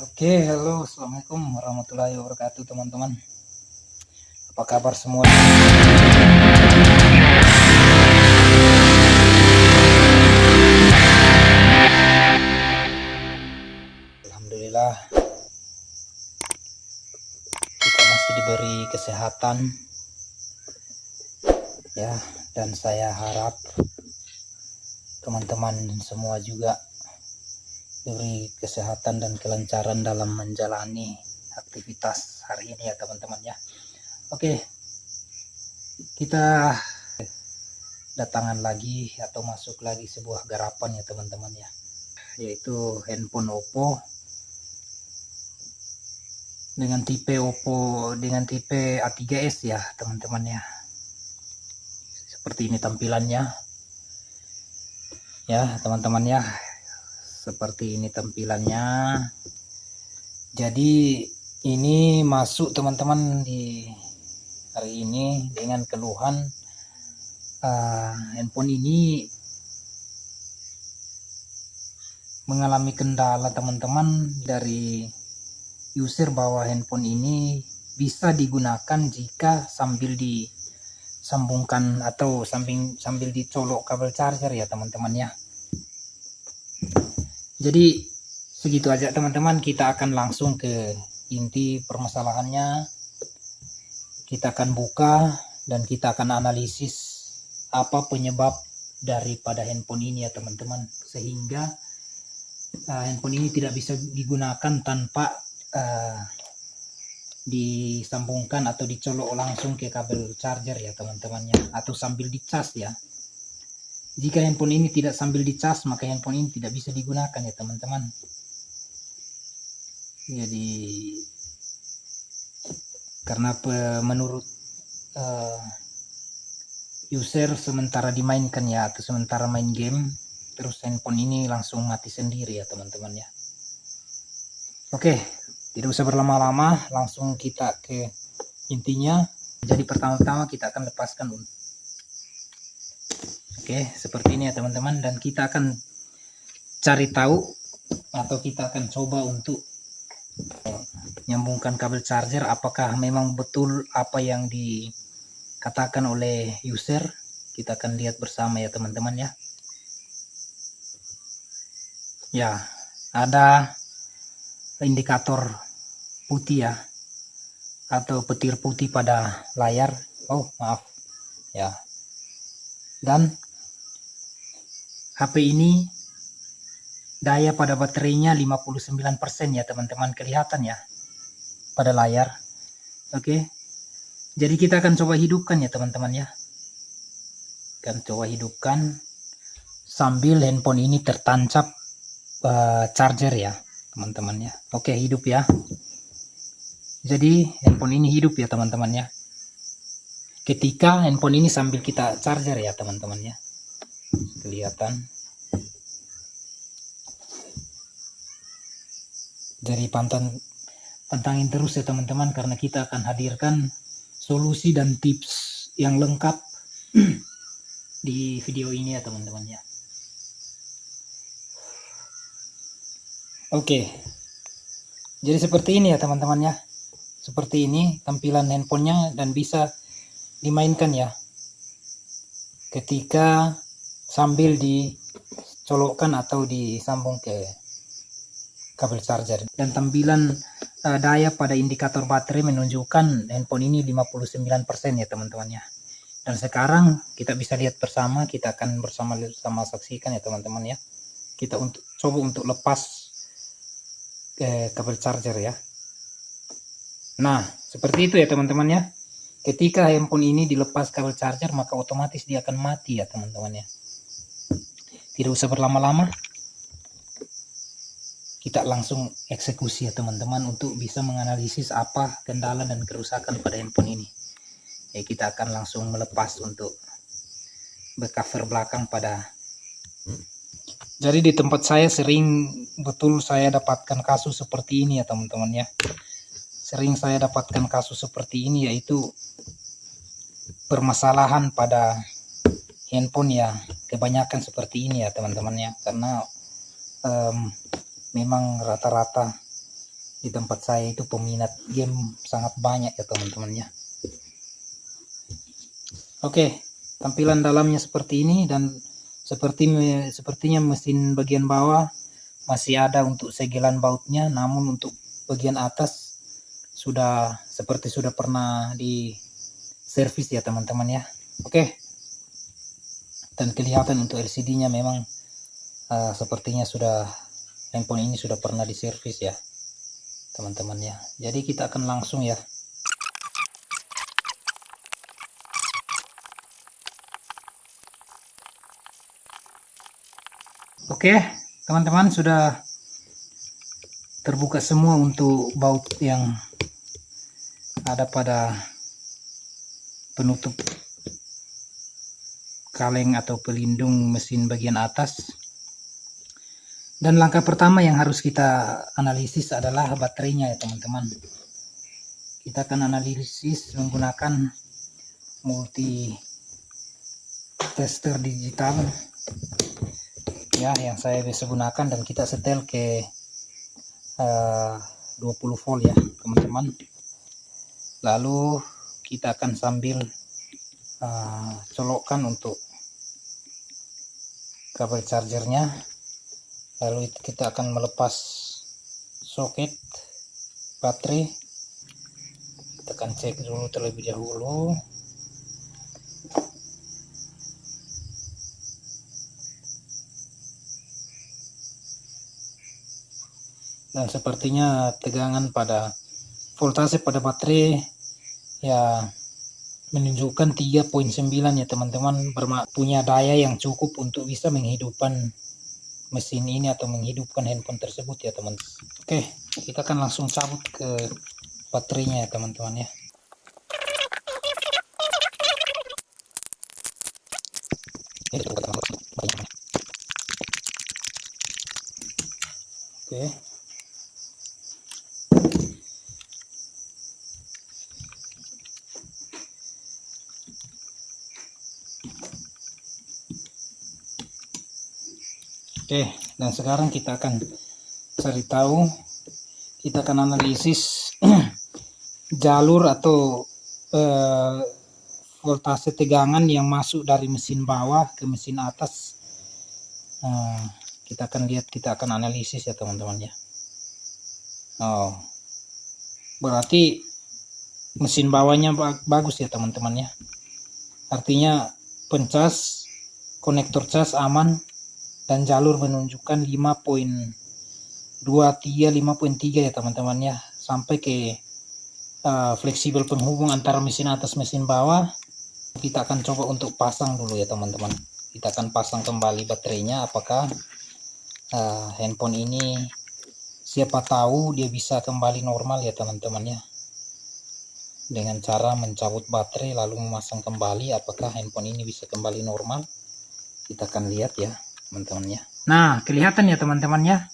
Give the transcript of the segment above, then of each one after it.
Oke, halo, assalamualaikum warahmatullahi wabarakatuh, teman-teman. Apa kabar semua? Alhamdulillah, kita masih diberi kesehatan, ya, dan saya harap teman-teman semua juga diberi kesehatan dan kelancaran dalam menjalani aktivitas hari ini ya teman-teman ya. Oke, kita datangan lagi atau masuk lagi sebuah garapan ya teman-teman ya, yaitu handphone Oppo dengan tipe A3s ya teman-teman ya. Seperti ini tampilannya ya teman-teman ya, seperti ini tampilannya. Jadi ini masuk teman-teman di hari ini dengan keluhan handphone ini mengalami kendala teman-teman dari user, bahwa handphone ini bisa digunakan jika sambil disambungkan atau sambil dicolok kabel charger ya teman-teman ya. Jadi segitu aja teman-teman, kita akan langsung ke inti permasalahannya. Kita akan buka dan kita akan analisis apa penyebab daripada handphone ini ya teman-teman, sehingga handphone ini tidak bisa digunakan tanpa disambungkan atau dicolok langsung ke kabel charger ya teman-teman ya, atau sambil dicas ya. Jika handphone ini tidak sambil dicas, maka handphone ini tidak bisa digunakan ya teman-teman. Jadi karena menurut user sementara dimainkan ya, atau sementara main game, terus handphone ini langsung mati sendiri ya teman-teman ya. Oke, tidak usah berlama-lama, langsung kita ke intinya. Jadi pertama-tama kita akan lepaskan. Oke, seperti ini ya teman-teman, dan kita akan cari tahu atau kita akan coba untuk nyambungkan kabel charger, apakah memang betul apa yang dikatakan oleh user. Kita akan lihat bersama ya teman-teman ya. Ya, ada indikator putih ya, atau petir putih pada layar. Oh maaf ya. Dan HP ini daya pada baterainya 59% ya teman-teman, kelihatan ya pada layar. Oke, jadi kita akan coba hidupkan ya teman-teman ya. Akan coba hidupkan sambil handphone ini tertancap charger ya teman-teman ya. Oke, hidup ya. Jadi handphone ini hidup ya teman-teman ya, ketika handphone ini sambil kita charger ya teman-teman ya. Kelihatan. Jadi pantangin terus ya teman-teman, karena kita akan hadirkan solusi dan tips yang lengkap di video ini ya teman-teman ya. Oke, jadi seperti ini ya teman-teman ya, seperti ini tampilan handphonenya, dan bisa dimainkan ya ketika sambil dicolokkan atau disambung ke kabel charger. Dan tampilan daya pada indikator baterai menunjukkan handphone ini 59% ya teman-teman ya. Dan sekarang kita bisa lihat bersama, kita akan bersama-sama saksikan ya teman-teman ya. Kita coba untuk lepas kabel charger ya. Nah, seperti itu ya teman-teman ya. Ketika handphone ini dilepas kabel charger, maka otomatis dia akan mati ya teman-teman ya. Tidak usah berlama-lama, kita langsung eksekusi ya teman-teman, untuk bisa menganalisis apa kendala dan kerusakan pada handphone ini. Ya, kita akan langsung melepas untuk cover belakang pada. Jadi di tempat saya sering betul saya dapatkan kasus seperti ini ya teman-teman ya. Sering saya dapatkan kasus seperti ini, yaitu permasalahan pada handphone ya, kebanyakan seperti ini ya teman-teman ya. Karena memang rata-rata Di tempat saya itu peminat game sangat banyak ya teman-teman ya. Oke, tampilan dalamnya seperti ini, dan sepertinya mesin bagian bawah masih ada untuk segelan bautnya, namun untuk bagian atas sudah pernah di servis ya teman-teman ya. Oke. Dan kelihatan untuk LCD-nya memang sepertinya handphone ini sudah pernah diservis ya teman-teman ya. Jadi kita akan langsung ya. Oke teman-teman, sudah terbuka semua untuk baut yang ada pada penutup kaleng atau pelindung mesin bagian atas. Dan langkah pertama yang harus kita analisis adalah baterainya ya teman-teman. Kita akan analisis menggunakan multi tester digital ya, yang saya biasa gunakan, dan kita setel ke 20 volt ya teman-teman. Lalu kita akan sambil colokkan untuk kabel chargernya. Lalu kita akan melepas soket baterai. Kita akan cek dulu terlebih dahulu. Dan sepertinya tegangan pada voltase pada baterai ya menunjukkan 3.9 ya teman-teman, punya daya yang cukup untuk bisa menghidupkan mesin ini atau menghidupkan handphone tersebut ya teman. Oke, kita akan langsung cabut ke baterainya ya teman-teman ya. Oke. Oke, dan sekarang kita akan cari tahu, kita akan analisis jalur atau voltase tegangan yang masuk dari mesin bawah ke mesin atas. Kita akan lihat, kita akan analisis ya teman-teman ya. Berarti mesin bawahnya bagus ya teman-teman ya. Artinya pencas, konektor cas aman, dan jalur menunjukkan 5.23, 5.3 ya teman-teman ya, sampai ke fleksibel penghubung antara mesin atas mesin bawah. Kita akan coba untuk pasang dulu ya teman-teman. Kita akan pasang kembali baterainya, apakah handphone ini, siapa tahu dia bisa kembali normal ya teman-teman ya, dengan cara mencabut baterai lalu memasang kembali. Apakah handphone ini bisa kembali normal? Kita akan lihat ya teman-teman ya. Nah, kelihatan ya teman-teman ya,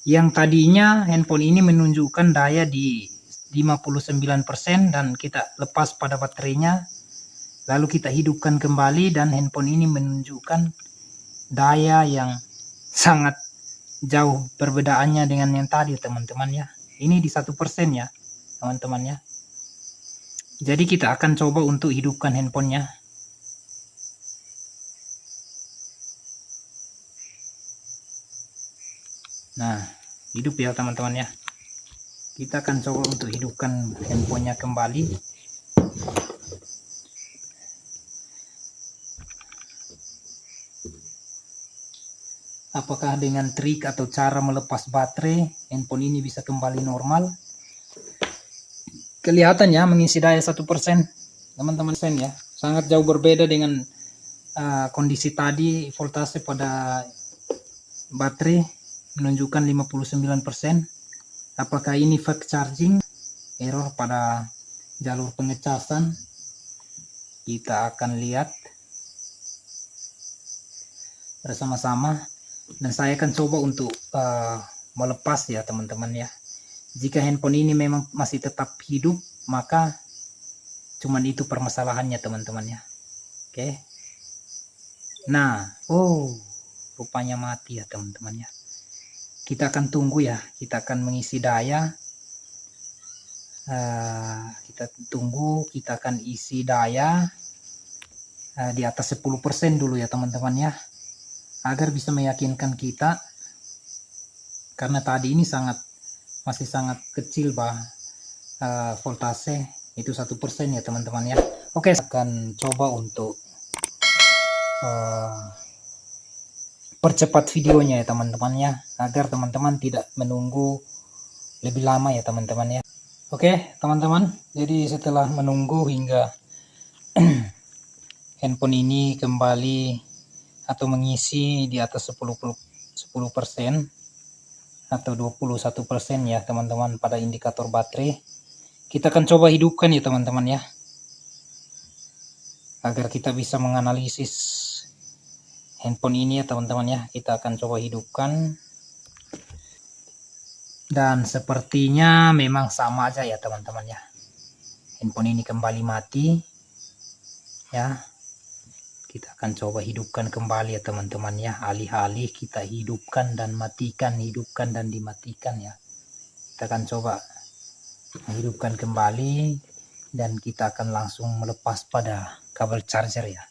yang tadinya handphone ini menunjukkan daya di 59%, dan kita lepas pada baterainya, lalu kita hidupkan kembali, dan handphone ini menunjukkan daya yang sangat jauh perbedaannya dengan yang tadi teman-teman ya. Ini di 1% ya teman-teman ya. Jadi kita akan coba untuk hidupkan handphonenya. Nah, hidup ya teman-teman ya. Kita akan coba untuk hidupkan handphonenya kembali. Apakah dengan trik atau cara melepas baterai handphone ini bisa kembali normal? Kelihatan ya, mengisi daya 1% teman-teman ya. Sangat jauh berbeda dengan kondisi tadi, voltase pada baterai menunjukkan 59%. Apakah ini fast charging, error pada jalur pengecasan? Kita akan lihat bersama-sama, dan saya akan coba untuk melepas ya teman-teman ya. Jika handphone ini memang masih tetap hidup, maka cuman itu permasalahannya teman-teman ya. Oke. Nah, rupanya mati ya teman-teman ya. kita akan tunggu ya, kita akan mengisi daya. Kita tunggu, kita akan isi daya di atas 10% dulu ya teman-teman ya, agar bisa meyakinkan kita, karena tadi ini masih sangat kecil voltase itu 1% ya teman-teman ya. Oke, saya akan coba untuk percepat videonya ya teman-teman ya, agar teman-teman tidak menunggu lebih lama ya teman-teman ya. Oke teman-teman, jadi setelah menunggu hingga handphone ini kembali atau mengisi di atas 10% atau 21% ya teman-teman pada indikator baterai, kita akan coba hidupkan ya teman-teman ya, agar kita bisa menganalisis handphone ini ya teman-teman ya. Kita akan coba hidupkan, dan sepertinya memang sama aja ya teman-teman ya, handphone ini kembali mati ya. Kita akan coba hidupkan kembali ya teman-teman ya, alih-alih kita hidupkan dan matikan, hidupkan dan dimatikan ya. Kita akan coba menghidupkan kembali, dan kita akan langsung melepas pada kabel charger ya.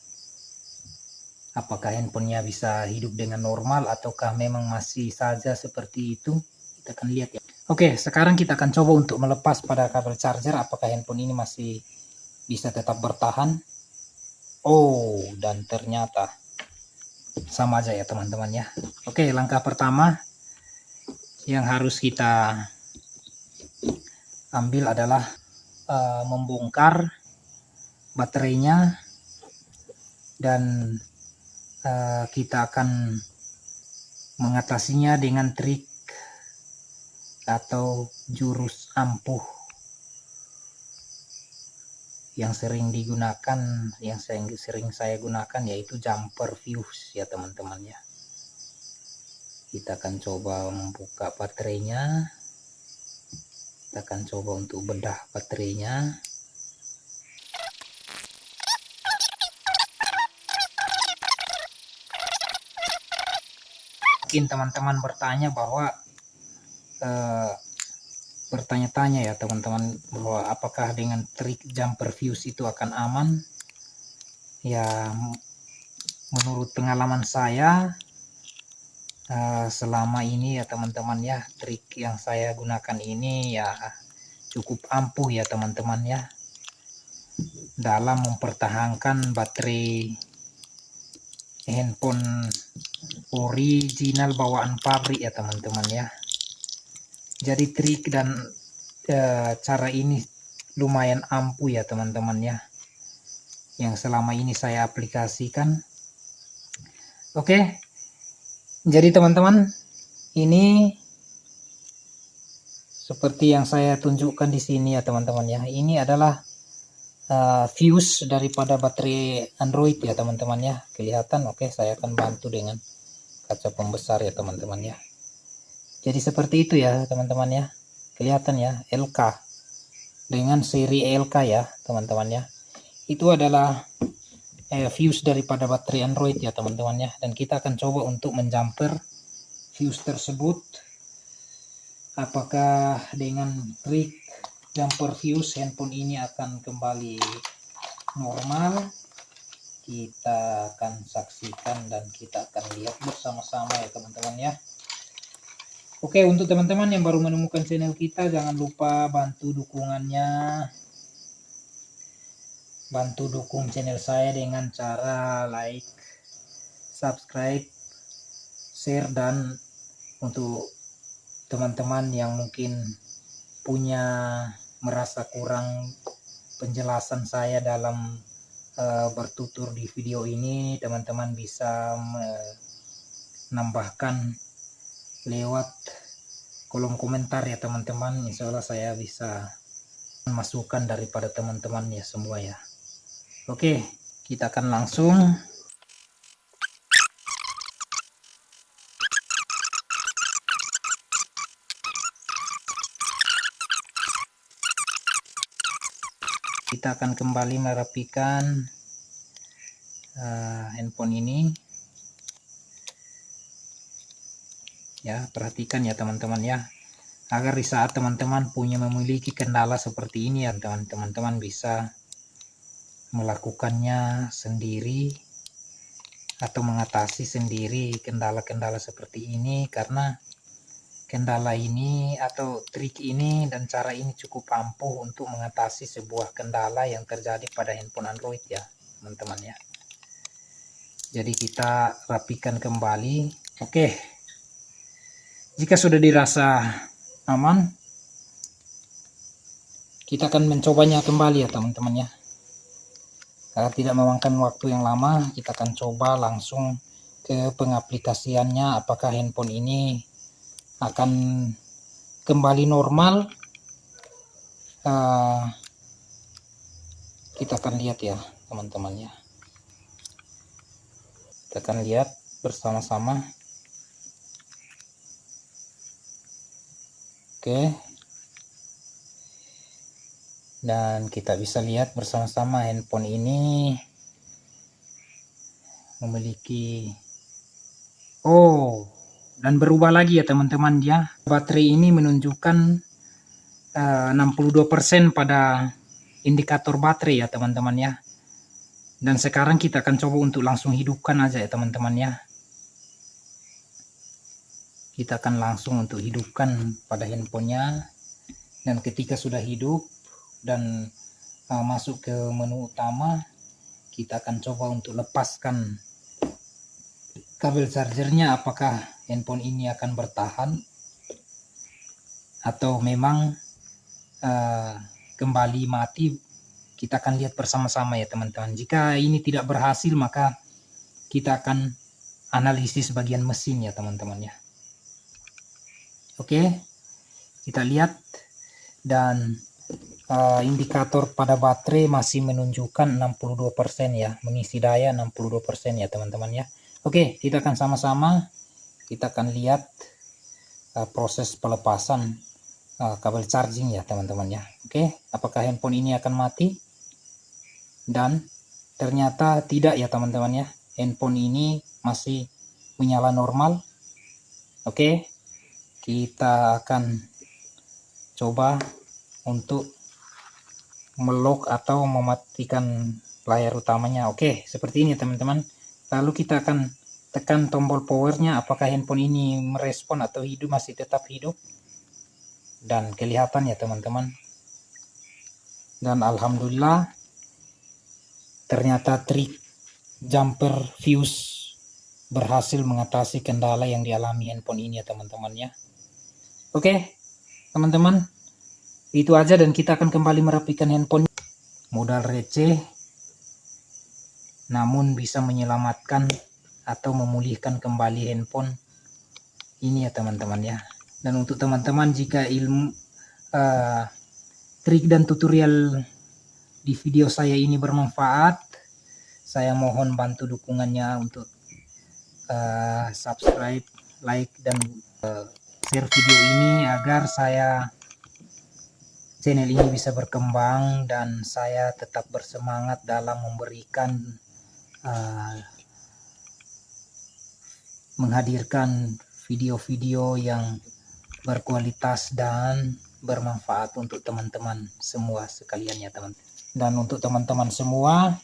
Apakah handphonenya bisa hidup dengan normal ataukah memang masih saja seperti itu, kita akan lihat ya. Oke, sekarang kita akan coba untuk melepas pada kabel charger, apakah handphone ini masih bisa tetap bertahan. Oh, dan ternyata sama aja ya teman-teman ya. Oke, langkah pertama yang harus kita ambil adalah membongkar baterainya, dan kita akan mengatasinya dengan trik atau jurus ampuh yang sering digunakan, yang sering saya gunakan, yaitu jumper fuse ya teman-teman ya. Kita akan coba membuka baterainya, kita akan coba untuk bedah baterainya. Mungkin teman-teman bertanya bahwa bertanya-tanya ya teman-teman, bahwa apakah dengan trik jumper fuse itu akan aman ya. Menurut pengalaman saya selama ini ya teman-teman ya, trik yang saya gunakan ini ya cukup ampuh ya teman-teman ya, dalam mempertahankan baterai handphone original bawaan pabrik ya teman-teman ya. Jadi trik dan cara ini lumayan ampuh ya teman-teman ya, yang selama ini saya aplikasikan. Oke, jadi teman-teman, ini seperti yang saya tunjukkan di sini ya teman-teman ya. Ini adalah fuse daripada baterai Android ya teman-teman ya. Kelihatan? Oke, saya akan bantu dengan kaca pembesar ya teman-teman ya. Jadi seperti itu ya teman-teman ya. Kelihatan ya, LK dengan seri LK ya teman-teman ya. Itu adalah fuse daripada baterai Android ya teman-teman ya. Dan kita akan coba untuk menjumper fuse tersebut. Apakah dengan trik jumper fuse handphone ini akan kembali normal? Kita akan saksikan dan kita akan lihat bersama-sama ya teman-teman ya. Oke, untuk teman-teman yang baru menemukan channel kita, jangan lupa bantu dukungannya. Bantu dukung channel saya dengan cara like, subscribe, share, dan untuk teman-teman yang mungkin merasa kurang penjelasan saya dalam bertutur di video ini, teman-teman bisa menambahkan lewat kolom komentar ya teman-teman. Insya Allah saya bisa masukan daripada teman-teman ya semua ya. Oke, kita akan langsung kita akan kembali merapikan handphone ini. Ya, perhatikan ya teman-teman ya, agar di saat teman-teman memiliki kendala seperti ini ya, teman-teman bisa melakukannya sendiri atau mengatasi sendiri kendala-kendala seperti ini, karena kendala ini atau trik ini dan cara ini cukup ampuh untuk mengatasi sebuah kendala yang terjadi pada handphone Android ya teman-teman ya. Jadi kita rapikan kembali. Oke, jika sudah dirasa aman, kita akan mencobanya kembali ya teman-teman ya. Agar tidak memakan waktu yang lama, kita akan coba langsung ke pengaplikasiannya, apakah handphone ini akan kembali normal. Kita akan lihat ya teman-teman ya. Kita akan lihat bersama-sama. Oke. Dan kita bisa lihat bersama-sama handphone ini memiliki dan berubah lagi ya teman-teman ya. Baterai ini menunjukkan 62% pada indikator baterai ya teman-teman ya. Dan sekarang kita akan coba untuk langsung hidupkan aja ya teman-teman ya. Kita akan langsung untuk hidupkan pada handphonenya. Dan ketika sudah hidup dan masuk ke menu utama, kita akan coba untuk lepaskan kabel chargernya, apakah handphone ini akan bertahan atau memang kembali mati. Kita akan lihat bersama-sama ya teman-teman. Jika ini tidak berhasil, maka kita akan analisis bagian mesin ya teman-teman ya. Oke, kita lihat, dan indikator pada baterai masih menunjukkan 62% ya, mengisi daya 62% ya teman-teman ya. Oke, kita akan sama-sama kita akan lihat proses pelepasan kabel charging ya teman-teman ya. Oke, apakah handphone ini akan mati? Dan ternyata tidak ya teman-teman ya, handphone ini masih menyala normal. Oke, kita akan coba untuk melock atau mematikan layar utamanya. Oke, seperti ini teman-teman. Lalu kita akan tekan tombol powernya, apakah handphone ini merespon atau hidup, masih tetap hidup. Dan kelihatan ya teman-teman. Dan alhamdulillah ternyata trik jumper fuse berhasil mengatasi kendala yang dialami handphone ini ya teman-teman ya. Oke teman-teman, itu aja, dan kita akan kembali merapikan handphone. Modal receh namun bisa menyelamatkan atau memulihkan kembali handphone ini ya teman-teman ya. Dan untuk teman-teman, jika ilmu trik dan tutorial di video saya ini bermanfaat, saya mohon bantu dukungannya untuk subscribe, like, dan share video ini agar channel ini bisa berkembang dan saya tetap bersemangat dalam memberikan menghadirkan video-video yang berkualitas dan bermanfaat untuk teman-teman semua sekalian ya teman. Dan untuk teman-teman semua,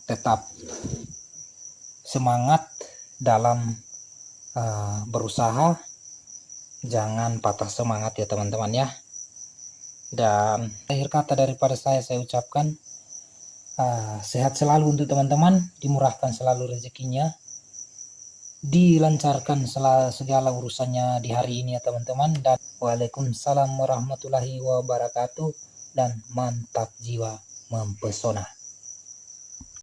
tetap semangat dalam berusaha, jangan patah semangat ya teman-teman ya. Dan akhir kata daripada saya ucapkan sehat selalu untuk teman-teman, dimurahkan selalu rezekinya, dilancarkan segala urusannya di hari ini ya teman-teman. Dan waalaikumsalam warahmatullahi wabarakatuh, dan mantap jiwa mempesona.